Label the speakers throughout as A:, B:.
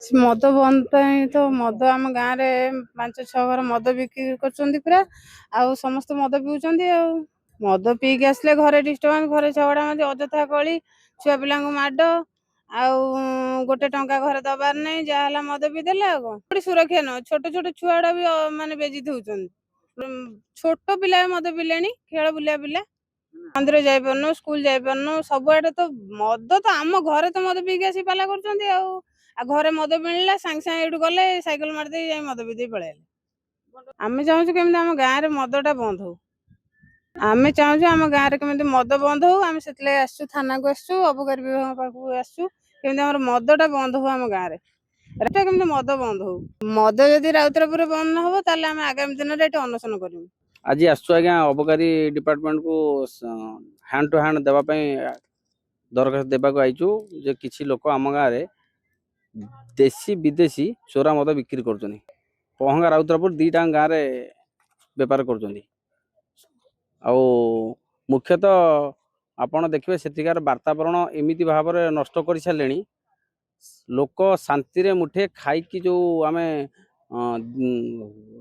A: मद बंद तो मद आम गाँव में 5-6 घर मद बिक्री कर समस्त मद पीउछंती मद पीक आसले घरे डिस्टर्बांस घरे झगड़ा मत अजथा कली छुआ पिला माड गोटे टंका घरे दबार नहीं जहाँ मद पी देले सुरक्षा न छोट छोट छुआड़ा भी माने बेजित होउछंती छोट पिला मद पिले खेल बुलिया पिला मंदिर जाइपारनु स्कूल जाइपारनु सबुआडे तो मद तो आम घरे तो मद पीक आसी पाला करछंती घरे मद मिलला सांगे सांगे एठू गले साइकेल मारदे जाई मद पी दे पळेले आमे चाहूछु केमती आम गाँव रे मदटा बंद हो आमे चाहूछु आम गाँव रे केमती मद बंद हो आमे सेतले आसछु थाना को आसछु अबकारी विभाग पाखु आसछु केमती हमर मदटा बंद हो आम गाँव रे एटा केमती मद बंद हो मद जदि राउतरापुर बंद न हो ताले आमे आगामी दिन रे एटा अनशन करिमु
B: आज आसछु आज्ञा अबकारी डिपार्टमेंट को हैंड टू हैंड देबा पई दरखास्त देबा को आइछु जे किछि लोक आम गाँव रे देशी विदेशी चोरा मद बिक्री कर पहंगा राउतरापुर दीटा गाँव रे बेपार कर मुख्यतः आपण देखिए सेठिकार वातावरण एमिति भाव में नष्ट कर सारे लोक शांति रे मुठे खाई जो आम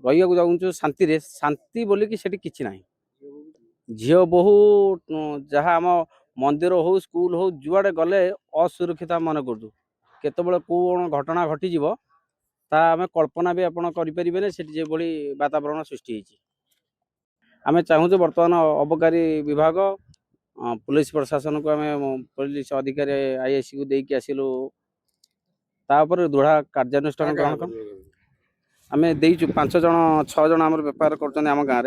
B: रही जाऊँ शांति शांति बोलिकी किसी ना झील बहु जहाँ आम मंदिर हो स्कूल हो जुआड़े गले असुरक्षित मन कर केतबले कौन घटना घटी ता आम कल्पना भी आपड़ करें से वातावरण सृष्टि होती आम चाहूँ बर्तमान अबकारी विभाग पुलिस प्रशासन को आम पुलिस अधिकारी आईएससी को देकी आसिलु तापर दृढ़ कार्यानुष्ठान ग्रहण कर आम देचु 5 जन 6 जन आम बेपार कर गाँव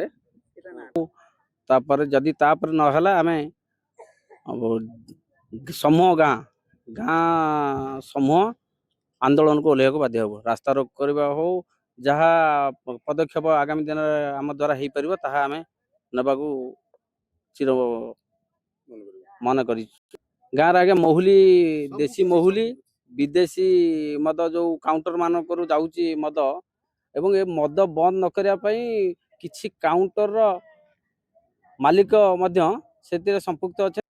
B: में जदि नहला आम समूह गाँ समूह आंदोलन को ओह्लैया बाध्य हम रास्ता रोक करवा हो जहाँ पदक्षेप आगामी दिन आम द्वारा हो पार ताहा आम नवा चिर मन कर गाँव आगे महुली देशी महुली विदेशी मद जो काउंटर मान जाऊँगी मद एवं ए मद बंद न करने किछि काउंटर मालिक से संपुक्त अच्छा